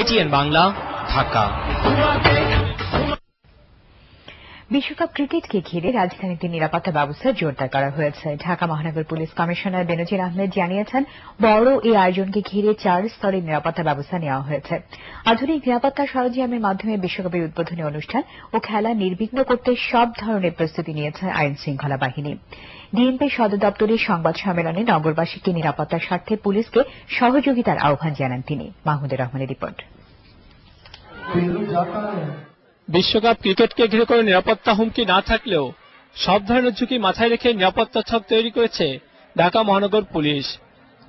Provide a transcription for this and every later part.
ATN Bangla, Dhaka. বিশ্বকাপ ক্রিকেটকে ঘিরে রাজধানীতে নিরাপত্তা ব্যবস্থা জোরদার করা হয়েছে। ঢাকা মহানগর পুলিশ কমিশনার বেনজির আহমেদ জানিয়েছেন, বড় এই আয়োজনকে ঘিরে 4 স্তরের নিরাপত্তা ব্যবস্থা নেওয়া হয়েছে। আধুনিক নিরাপত্তা সরঞ্জামের মাধ্যমে বিশ্বকাপের উদ্বোধনী অনুষ্ঠান ও খেলা নির্বিঘ্ন করতে সব ধরনের প্রস্তুতি নিয়েছে আইন শৃঙ্খলা বাহিনী। ডিএমপি সদর দপ্তরের সংবাদ সম্মেলনে নগরবাসীকে নিরাপত্তার স্বার্থে পুলিশকে সহযোগিতার আহ্বান জানান তিনি। মাহমুদুর রহমানের রিপোর্ট। বিশ্বকাপ ক্রিকেটকে ঘিরে কোনো নিরাপত্তা হুমকি না থাকলেও সব ধরনের ঝুঁকি মাথায় রেখে নিরাপত্তা ছক তৈরি করেছে ঢাকা মহানগর পুলিশ।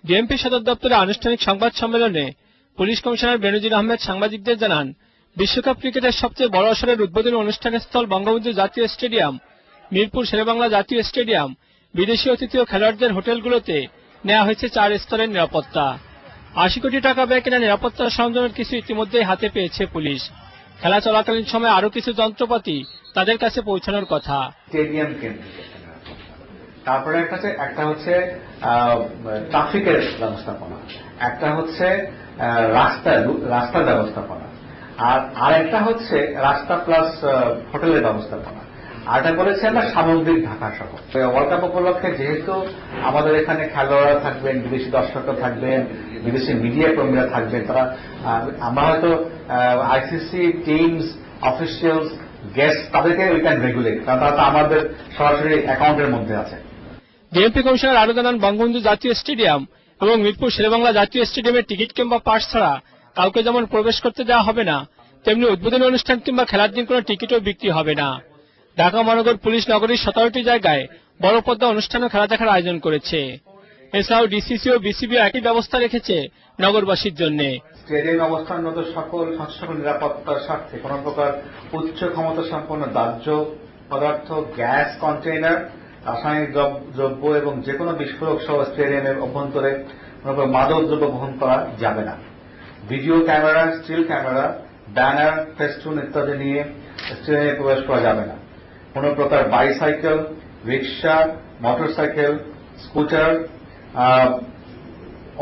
ডিএমপি সদর দপ্তরে আনুষ্ঠানিক সংবাদ সম্মেলনে পুলিশ কমিশনার বেনজির আহমেদ সাংবাদিকদের জানান, বিশ্বকাপ ক্রিকেটের সবচেয়ে বড় আসরের উদ্বোধনী অনুষ্ঠানের স্থল বঙ্গবন্ধু জাতীয় স্টেডিয়াম, মিরপুর শেরেবাংলা জাতীয় স্টেডিয়াম, বিদেশি অতিথি ও খেলোয়াড়দের হোটেলগুলোতে নেওয়া হয়েছে 4 স্তরের নিরাপত্তা। 80 কোটি টাকা ব্যয়ে কেনা নিরাপত্তা সরঞ্জামের কিছু ইতিমধ্যেই হাতে পেয়েছে পুলিশ। খেলা চলাকালীন সময় আরো কিছু যন্ত্রপাতি তাদের কাছে পৌঁছানোর কথা। স্টেডিয়াম কেন্দ্রিক, তারপরে একটা হচ্ছে ট্রাফিকের ব্যবস্থাপনা, একটা হচ্ছে রাস্তার ব্যবস্থাপনা, আর একটা হচ্ছে রাস্তা প্লাস হোটেলের ব্যবস্থাপনা, আর এটা করেছে আমরা সামগ্রিক ঢাকা সহ। ওয়ার্ল্ড কাপ উপলক্ষে যেহেতু আমাদের এখানে খেলোয়াড়রা থাকবেন, বিদেশি দর্শকরা থাকবেন, বিদেশি মিডিয়া কর্মীরা থাকবেন, তারা আমরা হয়তো আইসিসি টিমস, অফিসিয়ালস, গেস্ট তাদেরকে উই ক্যান রেগুলেট, কারণ তারা তো আমাদের সরাসরি অ্যাকাউন্টের মধ্যে আছে। ডিএমপি কমিশনার আরো জানান, বঙ্গবন্ধু জাতীয় স্টেডিয়াম এবং মিরপুর শেরেবাংলা জাতীয় স্টেডিয়ামের টিকিট কিংবা পাস ছাড়া কাউকে যেমন প্রবেশ করতে দেওয়া হবে না, তেমনি উদ্বোধনী অনুষ্ঠান কিংবা খেলার দিন কোনো টিকিটও বিক্রি হবে না। ঢাকা মহানগর পুলিশ নগরীর 17টি জায়গায় বড় পর্দা অনুষ্ঠান ও খেলা দেখার আয়োজন করেছে। এছাড়াও ডিসিসি ও বিসিবি একই ব্যবস্থা রেখেছে নগরবাসীর জন্য। স্টেডিয়ামে অবস্থানরত সকল নিরাপত্তার স্বার্থে কোন প্রকার উচ্চ ক্ষমতা সম্পন্ন দাহ্য পদার্থ, গ্যাস কন্টেইনার, রাসায়নিক দ্রব্য এবং যে কোনো বিস্ফোরক সহ স্টেডিয়ামের অভ্যন্তরে কোন প্রকার মাদক দ্রব্য বহন করা যাবে না। Video camera, still camera, banner, festoon ইত্যাদি নিয়ে স্টেডিয়ামে প্রবেশ করা যাবে না। কোন প্রকার বাইসাইকেল, রিক্সা, মোটরসাইকেল, স্কুটার,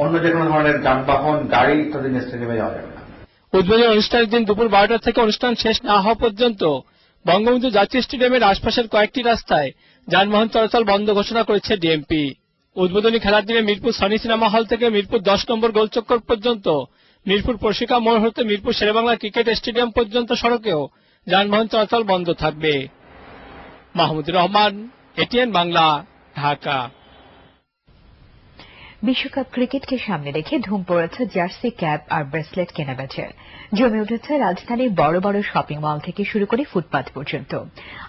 অন্য যে কোনো ধরনের যানবাহন, গাড়ি ইত্যাদি স্টেডিয়ামে যাওয়া যাবে না। উদ্বোধনী অনুষ্ঠানের দিন দুপুর 12টা থেকে অনুষ্ঠান শেষ না হওয়া পর্যন্ত বঙ্গবন্ধু জাতীয় স্টেডিয়ামের আশপাশের কয়েকটি রাস্তায় যানবাহন চলাচল বন্ধ ঘোষণা করেছে ডিএমপি। উদ্বোধনী খেলার দিনে মিরপুর সনি সিনেমা হল থেকে মিরপুর 10 নম্বর গোলচক্কর পর্যন্ত, মিরপুর পরশিকা মোড় হতে মিরপুর শেরেবাংলা ক্রিকেট স্টেডিয়াম পর্যন্ত সড়কেও যানবাহন চলাচল বন্ধ থাকবে। মাহমুদুর রহমান, এটিএন বাংলা, ঢাকা। বিশ্বকাপ ক্রিকেটকে সামনে রেখে ধুম পড়েছে জার্সি, ক্যাপ আর ব্রেসলেট কেনাবেচে। জমে উঠেছে রাজধানীর বড় বড় শপিং মল থেকে শুরু করে ফুটপাত পর্যন্ত।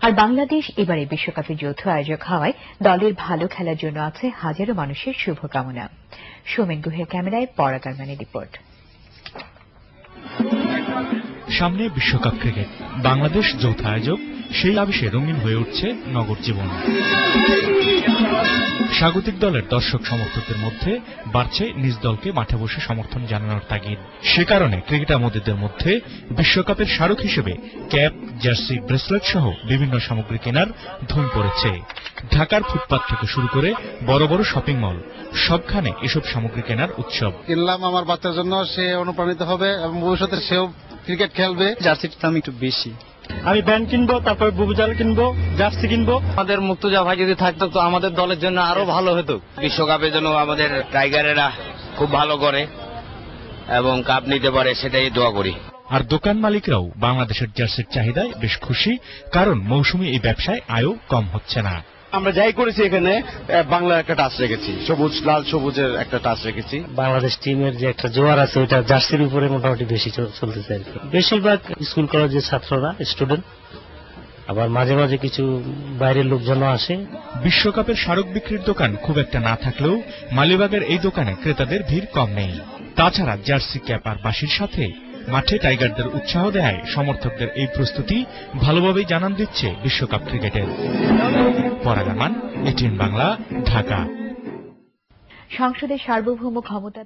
আর বাংলাদেশ এবারে বিশ্বকাপের যৌথ আয়োজক হওয়ায় দলের ভালো খেলার জন্য আছে হাজারো মানুষের শুভকামনা। সোমেন গুহের ক্যামেরায় পরাগ আরমানের রিপোর্ট। সামনে বিশ্বকাপ ক্রিকেট, বাংলাদেশ যৌথ আয়োজক, সেই আবেশে রঙিন হয়ে উঠছে নগর জীবন। স্বাগতিক দলের দর্শক সমর্থকদের মধ্যে বাড়ছে নিজ দলকে মাঠে বসে সমর্থন জানানোর তাগিদ। সে কারণে ক্রিকেটারদের মধ্যে বিশ্বকাপের স্মারক হিসেবে ক্যাপ, জার্সি, ব্রেসলেট সহ বিভিন্ন সামগ্রী কেনার ধুম পড়েছে। ঢাকার ফুটপাত থেকে শুরু করে বড় বড় শপিং মল, সবখানে এসব সামগ্রী কেনার উৎসব। কিনলাম আমার বাচ্চার জন্য, সে অনুপ্রাণিত হবে এবং ভবিষ্যতে সেও ক্রিকেট খেলবে। জার্সির দাম একটু বেশি। আমি ব্যান্ড কিনবো, তারপর বুবুজাল কিনবো, জার্সি কিনবো। আমাদের মুর্তজা ভাই যদি থাকতো তো আমাদের দলের জন্য আরো ভালো হতো। বিশ্বকাপের জন্য আমাদের টাইগারেরা খুব ভালো করে এবং কাপ নিতে পারে, সেটাই দোয়া করি। আর দোকান মালিকরাও বাংলাদেশের জার্সির চাহিদায় বেশ খুশি, কারণ মৌসুমী এই ব্যবসায় আয়ও কম হচ্ছে না। আমরা যাই করেছি এখানে বাংলার একটা টাচ রেখেছি, সবুজ লাল সবুজের একটা টাচ রেখেছি। বাংলাদেশ টিমের যে একটা জোয়ার আছে ওইটা জার্সির উপরে মোটামুটি বেশি চলতেছে আর কি। বেশিরভাগ স্কুল কলেজের ছাত্ররা, স্টুডেন্ট, আবার মাঝে মাঝে কিছু বাইরের লোকজনও আসে। বিশ্বকাপের স্মারক বিক্রির দোকান খুব একটা না থাকলেও মালিবাগের এই দোকানে ক্রেতাদের ভিড় কম নেই। তাছাড়া জার্সি, ক্যাপ আর বাঁশির সাথে মাঠে টাইগারদের উৎসাহ দেয় সমর্থকদের এই প্রস্তুতি ভালোভাবেই জানান দিচ্ছে বিশ্বকাপ ক্রিকেটের। পরাগ আরমান, এটিএন বাংলা, ঢাকা। সংসদের সার্বভৌম ক্ষমতা